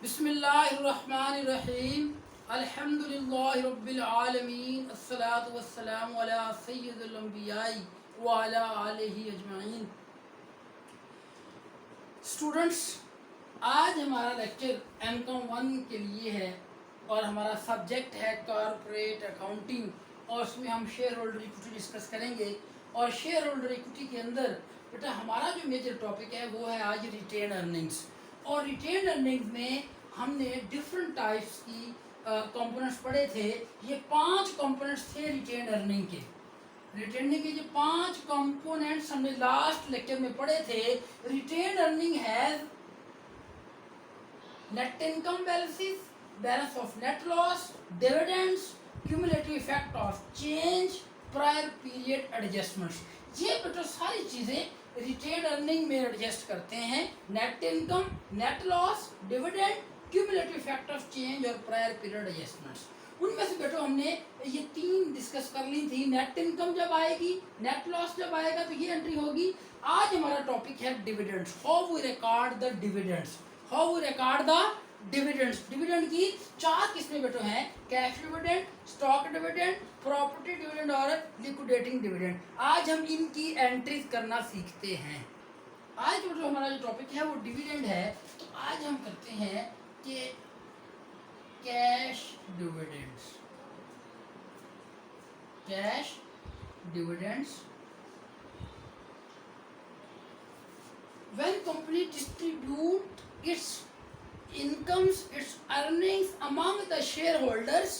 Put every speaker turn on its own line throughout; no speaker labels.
बिस्मिल्लाहिर्रहमानिर्रहीम अल्हम्दुलिल्लाहि रब्बिल आलमीन अस्सलातु वस्सलामु अला सय्यिदिल अंबियाई व अला आलिहि अजमाइन। स्टूडेंट्स, आज हमारा लेक्चर एमकॉम 1 के लिए है और हमारा सब्जेक्ट है कॉर्पोरेट अकाउंटिंग और उसमें हम शेयर होल्डर इक्विटी डिस्कस करेंगे। और शेयर होल्डर इक्विटी के अंदर बेटा हमारा जो मेजर टॉपिक है वो है आज रिटेन अर्निंग्स। और रिटेन अर्निंग्स में हमने डिफरेंट टाइप्स की कंपोनेंट्स पढ़े थे। ये 5 कंपोनेंट्स थे रिटेन अर्निंग के। रिटेन के जो 5 कंपोनेंट्स हमने लास्ट लेक्चर में पढ़े थे। Retain earning has net income balances, balance of net loss, dividends, cumulative effect of change, prior period adjustments. ये बेटा सारी चीजें रिटेन अर्निंग में एडजस्ट करते हैं। Net income, net loss, dividend, cumulative effect of change और प्रायर पीरियड एडजस्टमेंट्स। उनमें से बेटा हमने ये 3 डिस्कस कर ली थी। नेट इनकम जब आएगी, नेट लॉस जब आएगा तो ये एंट्री होगी। आज हमारा टॉपिक है dividends, how we record the dividends, how we record the dividends. Dividend की 4 किस्में बेटो हैं, cash dividend, stock dividend, property dividend और लिक्विडेटिंग डिविडेंड। आज हम इनकी एंट्रीज करना सीखते हैं। आज जो हमारा जो टॉपिक है वो डिविडेंड है। तो आज हम करते हैं कि cash dividends, cash dividends. When company distribute its incomes, its earnings among the shareholders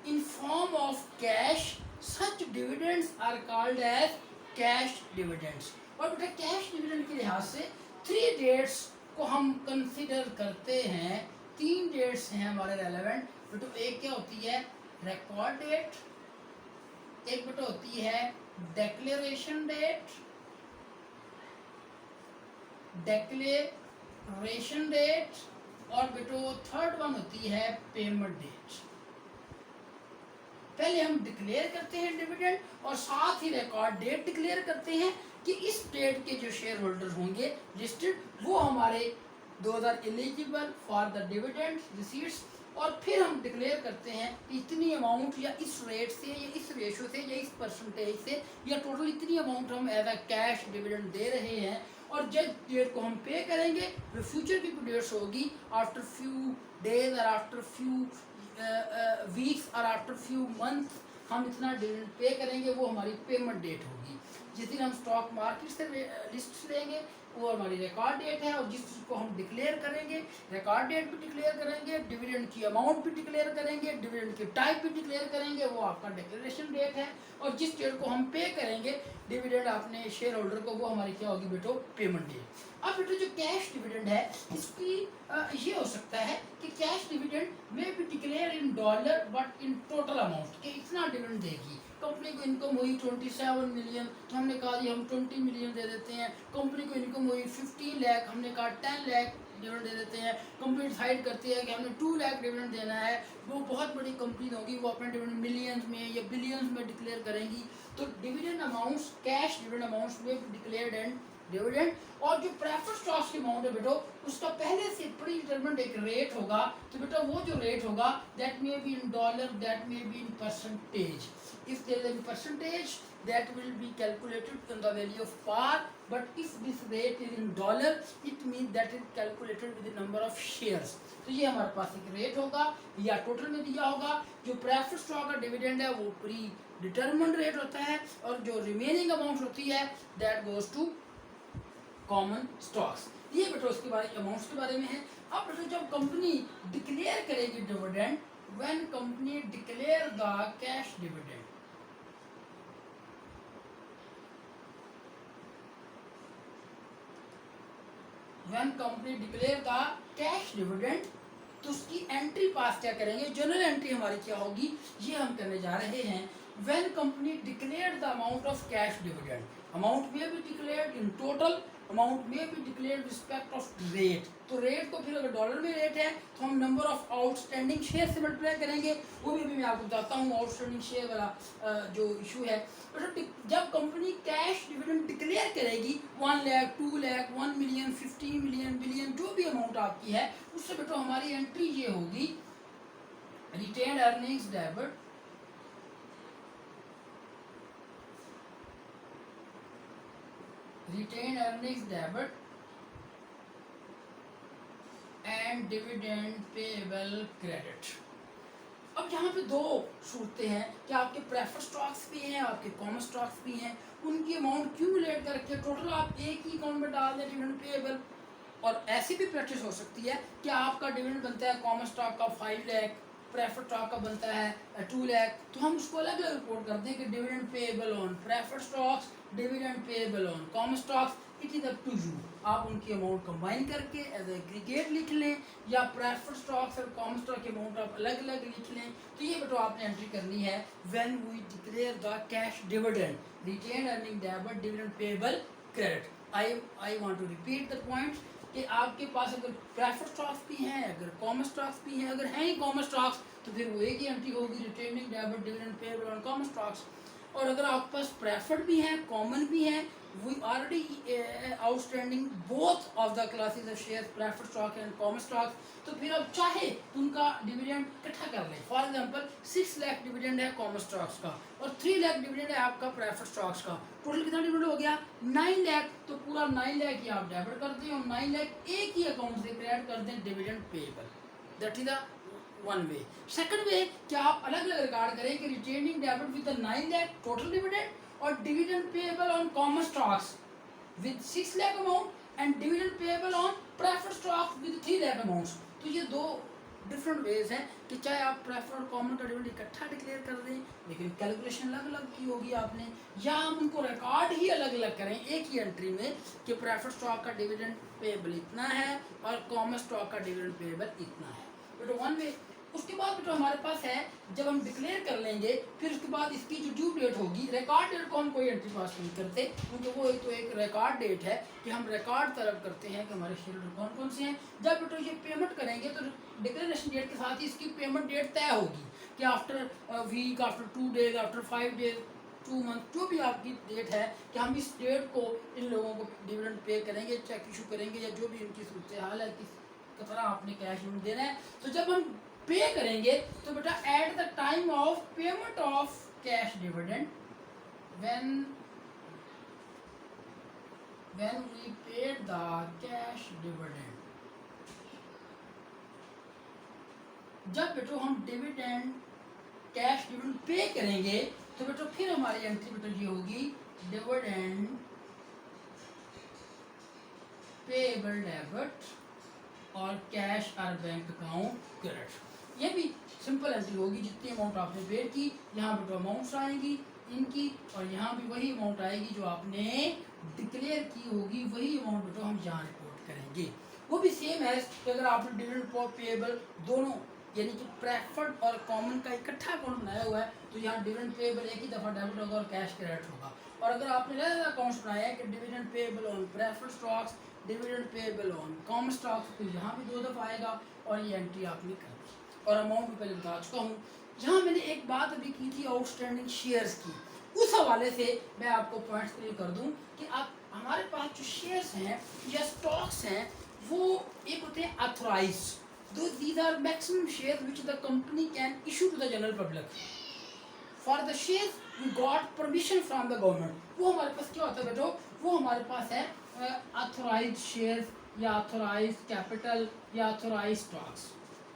in form of cash, such dividends are called as cash dividends। और बेटा कैश डिविडेंड के लिहाज से 3 डेट्स को हम कंसिडर करते हैं। 3 डेट्स हैं हमारे रेलेवेंट। बेटो एक क्या होती है, रिकॉर्ड डेट, एक बेटा होती है डिक्लेरेशन डेट, डिक्लेरेशन डेट, और बेटो थर्ड वन होती है पेमेंट डेट। पहले हम डिक्लेयर करते हैं डिविडेंड और साथ ही रिकॉर्ड डेट डिक्लेयर करते हैं कि इस डेट के जो शेयर होल्डर होंगे लिस्टेड वो हमारे those are eligible for the dividend receipts. और फिर हम डिक्लेयर करते हैं इतनी अमाउंट या इस रेट से या इस रेशो से या इस परसेंटेज से या टोटल इतनी अमाउंट हम एज अ कैश डिविडेंड दे रहे हैं। और जिस डेट को हम पे करेंगे वो फ्यूचर की डेट्स होगी, आफ्टर फ्यू डेज और आफ्टर फ्यू वीक्स और आफ्टर फ्यू मंथ हम इतना डिविडेंड पे करेंगे, वो हमारी पेमेंट डेट होगी। जिस दिन हम स्टॉक मार्केट से लिस्ट लेंगे वो हमारी रिकॉर्ड डेट है। और जिस को हम डिक्लेयर करेंगे रिकॉर्ड डेट भी डिक्लेयर करेंगे, डिविडेंड की अमाउंट भी डिक्लेयर करेंगे, डिविडेंड की टाइप भी डिक्लेयर करेंगे, वो आपका डिक्लेरेशन डेट है। और जिस डेट को हम पे करेंगे डिविडेंड अपने शेयर होल्डर को वो हमारी क्या होगी बेटो, पेमेंट डेट। अब बेटो जो कैश डिविडेंड है इसकी ये हो सकता है कि कैश डिविडेंड में भी declare in dollar but in total amount कि इतना डिविडेंड देगी। कंपनी को इनकम हुई 27 मिलियन तो हमने कहा जी हम 20 मिलियन दे देते हैं। कंपनी को इनकम हुई 15 लाख, हमने कहा 10 लाख डिविडेंड दे देते हैं। कंपनी डिसाइड करती है कि हमने 2 लाख डिविडेंड देना है, वो बहुत बड़ी कंपनी होगी, वो अपने डिविडेंड मिलियंस में या बिलियंस में डिक्लेयर करेंगी। तो dividend amounts, cash dividend amounts में डिक्लेयर्ड एंड डिविडेंड। और जो प्रेफर्ड स्टॉक्स की अमाउंट है बेटो उसका पहले से प्री डिटरमिन्ड एक रेट होगा। तो बेटा वो जो रेट होगा that may be in dollar, that may be in percentage. If there is a percentage that will be calculated in the value of par, but if this rate is in dollar it means that is calculated with the number of shares। तो ये हमारे पास एक rate होगा या total में दिया होगा। जो प्रेफर्ड स्टॉक का डिविडेंड है वो प्री डिटरमिन्ड रेट होता है और जो रिमेनिंग अमाउंट होती है that goes to common stocks. ये बेटा उसके बारे अमाउंट्स के बारे में है। अब बेटा जब कंपनी डिक्लेयर करेगी dividend, when company declare the cash dividend, when company declare the cash dividend तो उसकी एंट्री पास क्या करेंगे, जनरल एंट्री हमारी क्या होगी ये हम करने जा रहे हैं। When company declare the amount of cash dividend, amount में भी डिक्लेयर्ड इन टोटल अमाउंट में be declare respect of rate. तो रेट को फिर अगर डॉलर में रेट है तो हम नंबर ऑफ आउटस्टैंडिंग शेयर से मल्टीप्लाई करेंगे। वो भी अभी मैं आपको बताता हूँ आउटस्टैंडिंग शेयर वाला जो इशू है। तो जब कंपनी कैश डिविडेंड डिक्लेयर करेगी 1 lakh 2 lakh 1 million 15 million billion जो भी अमाउंट आपकी है, उससे बेटा हमारी एंट्री ये होगी retain earnings debit retained earnings debit and dividend payable credit। अब यहाँ पे दो सूरतें हैं कि आपके प्रेफर स्टॉक्स भी हैं, आपके कॉमन स्टॉक्स भी हैं, उनकी अमाउंट क्यूमुलेट करके टोटल आप एक ही अकाउंट में डाल दें डिविडेंड पेएबल। और ऐसी भी प्रैक्टिस हो सकती है कि आपका डिविडेंड बनता है कॉमन स्टॉक का 5 लाख, प्रेफर स्टॉक का बनता है 2 लाख, तो हम उसको अलग अलग रिपोर्ट करते हैं कि dividend payable on prefer stocks, dividend payable on common stocks. It is up to you, आप उनकी अमाउंट कंबाइन करके एज एग्रीगेट लिख लें या प्रेफर स्टॉक्स और कॉमन स्टॉक की अमाउंट आप अलग अलग लिख लें। तो ये बेटा आपने एंट्री करनी है when we declare the cash dividend, retain earning debit, dividend payable credit. I want to repeat the points कि आपके पास अगर प्रेफर स्टॉक्स भी हैं, अगर कॉमन स्टॉक्स भी हैं, अगर हैं ही कॉमन स्टॉक्स तो फिर वो एक ही एंट्री होगी retaining debit, dividend payable on common stocks. और अगर आपके पास प्रेफर्ड भी हैं, कॉमन भी हैं, we already outstanding both of the classes of shares preferred stock and common stocks, तो फिर आप चाहे तो उनका डिविडेंड इकट्ठा कर लें। फॉर एग्जांपल 6 लाख डिविडेंड है कॉमन स्टॉक्स का और 3 लाख डिविडेंड है आपका प्रेफर्ड स्टॉक्स का, टोटल कितना डिविडेंड हो गया 9 लाख। तो पूरा 9 लाख ही आप डेबिट कर दें और 9 लाख एक ही अकाउंट से क्रेडिट कर दें dividend payable. That is the one way. Second way क्या आप अलग अलग रिकॉर्ड करें कि retaining debit with the 9 lakh total dividend और dividend payable on common stocks with 6 lakh amount and dividend payable on preferred stock with 3 lakh amounts. तो ये दो डिफरेंट वेज हैं कि चाहे आप प्रेफर और कॉमन का डिविडेंड इकट्ठा डिक्लेयर कर दें लेकिन कैलकुलेशन अलग अलग की होगी आपने, या हम उनको रिकॉर्ड ही अलग अलग करें एक ही एंट्री में कि प्रेफर स्टॉक का डिविडेंड पेएबल इतना है और कॉमन स्टॉक का डिविडेंड पेएबल इतना है। बेटा वन वे। उसके बाद बेटा हमारे पास है जब हम डिक्लेयर कर लेंगे फिर उसके बाद इसकी जो ड्यू डेट होगी, रिकॉर्ड डेट को हम कोई एंट्री पास नहीं करते क्योंकि वो एक रिकॉर्ड डेट है कि हम रिकॉर्ड तलब करते हैं कि हमारे शेयर होल्डर कौन कौन से हैं। जब बेटा ये पेमेंट करेंगे तो डिक्लेरेशन डेट के साथ ही इसकी पेमेंट डेट तय होगी कि after week, after 2 days, after 5 days, 2 month, जो भी आपकी डेट है कि हम इस डेट को इन लोगों को डिविडेंड पे करेंगे, चेक इशू करेंगे या जो भी उनकी सूरत हाल है किस तरह आपने कैश देना है। तो जब हम पे करेंगे तो बेटा at the time of payment of cash dividend when we paid the cash dividend, जब बेटा हम डिविडेंड कैश डिविडेंड पे करेंगे तो बेटा फिर हमारी एंट्री बेटा ये होगी डिविडेंड पेएबल डेबिट और कैश और बैंक अकाउंट क्रेडिट। ये भी सिंपल एंट्री होगी, जितनी अमाउंट आपने पेड की यहाँ पे तो अमाउंट्स आएंगी इनकी और यहाँ भी वही अमाउंट आएगी जो आपने डिक्लेयर की होगी, वही अमाउंट बेटा हम यहाँ रिपोर्ट करेंगे। वो भी सेम है कि अगर आपने डिविडेंड पेएबल दोनों यानी कि प्रेफर्ड और कॉमन का इकट्ठा अकाउंट बनाया हुआ है तो यहाँ डिविडेंड पेएबल एक ही दफ़ा डेबिट होगा और कैश क्रेडिट होगा। और अगर आपने अलग अकाउंट्स बनाया है कि dividend payable on preferred stocks, dividend payable on common stocks, तो यहाँ भी 2 दफ़ा आएगा और ये एंट्री आपने कर दी। और अमाउंट में पहले बता चुका हूँ। जहाँ मैंने एक बात अभी की थी आउटस्टैंडिंग शेयर्स की, उस हवाले से मैं आपको पॉइंट्स क्लियर कर दूँ कि आप हमारे पास जो शेयर्स हैं या स्टॉक्स हैं वो एक होते हैं authorised, these are maximum shares which the company can issue to the general public. For the shares we got permission from the government. वो हमारे पास क्या होता है बेटो, वो हमारे पास है ऑथराइज्ड शेयर्स या ऑथराइज्ड कैपिटल या ऑथराइज्ड स्टॉक्स।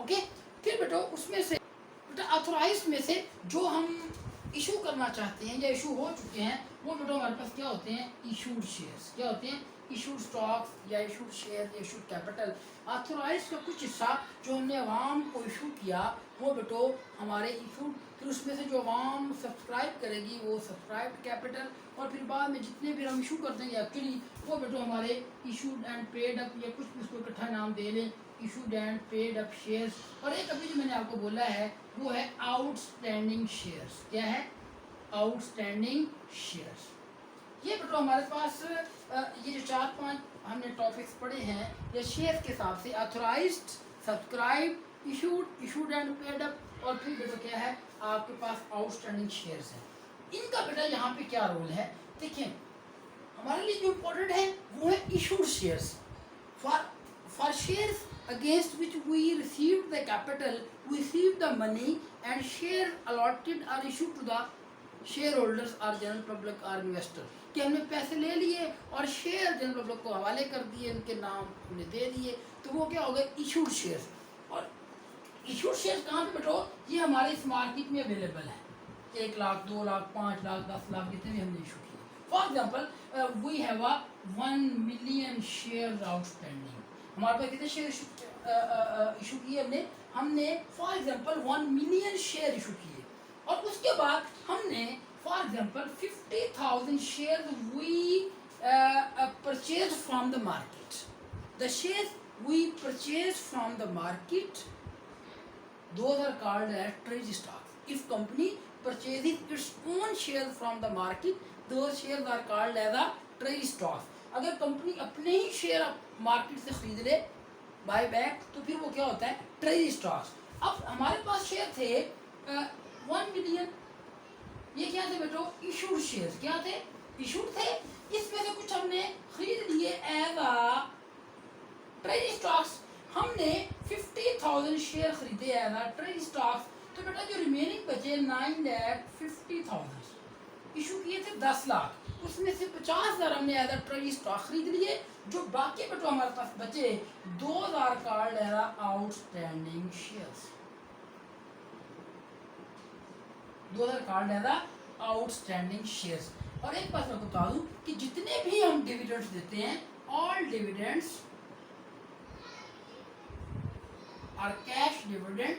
ओके, फिर बेटो उसमें से बेटा ऑथराइज्ड में से जो हम इशू करना चाहते हैं या इशू हो चुके हैं वो बेटो हमारे पास क्या होते हैं इशूड शेयर्स, क्या होते हैं इशूड स्टॉक्स या इशूड शेयर या इशूड कैपिटल। ऑथराइज्ड का कुछ हिस्सा जो हमने अवाम को इशू किया वो बेटो हमारे इशूड, फिर उसमें से जो अवाम सब्सक्राइब करेगी वो सब्सक्राइब्ड कैपिटल, और फिर बाद में जितने भी हम इशू कर देंगे एक्चुअली वो बेटो हमारे इशूड एंड पेड अप या कुछ भी उसको इकट्ठा नाम दे लें, issued and paid up shares. और एक अभी जो मैंने आपको बोला है वो है आउटस्टैंडिंग शेयर्स। क्या है आउटस्टैंडिंग शेयर्स। ये बेटो हमारे पास ये जो 4-5 हमने टॉपिक्स पढ़े हैं ये शेयर के हिसाब से authorised, subscribe, issued and paid up, और फिर बेटा क्या है आपके पास आउटस्टैंडिंग शेयर्स हैं। इनका बेटा यहाँ पे क्या रोल है देखिए, हमारे लिए जो इम्पोर्टेंट है वो है issued shares. For shares against which we received the capital, we received the money and share allotted or issued to the shareholders or general public or investor, कि हमने पैसे ले लिए और शेयर जनरल पब्लिक को हवाले कर दिए, उनके नाम हमने दे दिए, तो वो क्या हो गया इशूड शेयर्स। और इशूड शेयर्स कहाँ पे बैठो, ये हमारे इस मार्केट में अवेलेबल है, 1 लाख 2 लाख 5 लाख 10 लाख जितने भी हमने इशू किए। For example we have a 1 million share outstanding, हमारे पास कितने शेयर इशू किए हमने for example 1 million share issue किए, और उसके बाद हमने for example 50,000 share we purchase from the market. The shares we purchase from the market, those are called as treasury stocks. If company purchases its own shares from the market, those shares are called as a treasury stocks. अगर company अपने ही share market से खरीद ले buy back, तो फिर वो क्या होता है ट्रेजरी स्टॉक्स। अब हमारे पास शेयर थे 1 मिलियन, ये क्या थे बेटो इशूड शेयर, क्या थे इशूड थे, इसमें से कुछ हमने खरीद लिए एज अ ट्रेजरी स्टॉक्स। हमने 50,000 शेयर खरीदे एज अ ट्रेजरी स्टॉक्स, तो बेटा जो रिमेनिंग बचे 9,50,000 इशू किए थे 10 लाख, उसमें से 50,000 हमने एज अ ट्रेजरी स्टॉक खरीद लिए, जो बाकी बेटो हमारे पास बचे 2,000 called as outstanding shares, 2,000 called as outstanding shares. और एक बात मैं बता दूं कि जितने भी हम डिविडेंड्स देते हैं, ऑल डिविडेंड्स और cash dividend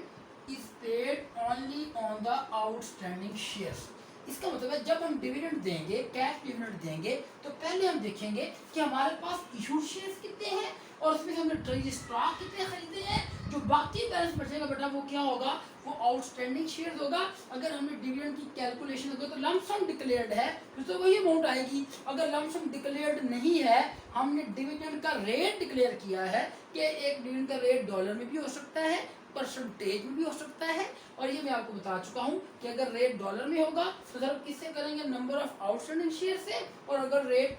is paid only on the outstanding shares. इसका मतलब है जब हम डिविडेंड देंगे, कैश डिविडेंड देंगे, तो पहले हम देखेंगे कि हमारे पास इशूड शेयर्स कितने हैं और उसमें से हमने ट्रेजरी स्टॉक कितने खरीदे हैं। जो बाकी बैलेंस बचेगा बेटा वो क्या होगा, वो आउटस्टैंडिंग शेयर्स होगा। अगर हमने डिविडेंड की कैलकुलेशन होगा तो लंप सम डिक्लेयर्ड है तो वही अमाउंट आएगी। अगर लंप सम डिक्लेयर्ड नहीं है, हमने डिविडेंड का रेट डिक्लेयर किया है कि एक डिविडेंड का रेट डॉलर में भी हो सकता है, परसेंटेज में भी हो सकता है, और ये मैं आपको बता चुका हूँ कि अगर रेट डॉलर में होगा तो सर किससे करेंगे, नंबर ऑफ आउटस्टैंडिंग शेयर से, और अगर रेट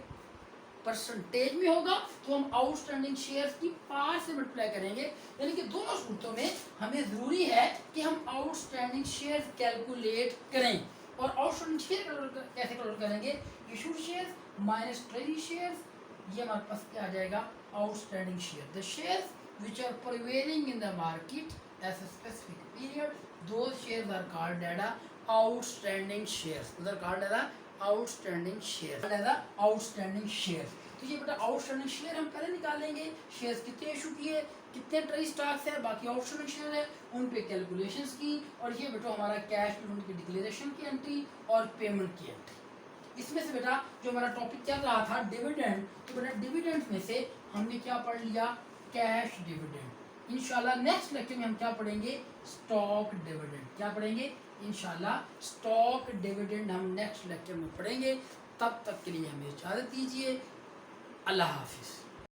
परसेंटेज में होगा तो हम आउटस्टैंडिंग शेयर्स की पार से मल्टीप्लाई करेंगे। यानी कि दोनों सूरतों में हमें जरूरी है कि हम आउटस्टैंडिंग शेयर्स कैलकुलेट करें। और आउटस्टैंडिंग शेयर कैसे कैलकुलेट करेंगे, issued shares minus treasury shares, ये हमारे पास क्या आ जाएगा outstanding share. The shares which are prevailing in the market as a specific period, those shares are called as outstanding shares, those are called as outstanding shares, as outstanding shares। तो ये बेटा outstanding share हम पहले निकालेंगे, shares कितने issue किए, कितने treasury stocks है, बाकी आउटस्टैंडिंग शेयर है, उन पे कैलकुलेशंस की, और ये बेटा हमारा कैश पेमेंट की डिक्लेरेशन की एंट्री और पेमेंट की एंट्री। इसमें से बेटा जो हमारा टॉपिक चल रहा था डिविडेंड, तो बेटा डिविडेंड में से हमने क्या पढ़ लिया, कैश डिविडेंड। इंशाल्लाह नेक्स्ट लेक्चर में हम क्या पढ़ेंगे, स्टॉक डिविडेंड। क्या पढ़ेंगे, इंशाल्लाह स्टॉक डिविडेंड हम नेक्स्ट लेक्चर में पढ़ेंगे। तब तक के लिए हमें इजाज़त दीजिए, अल्लाह हाफिज़।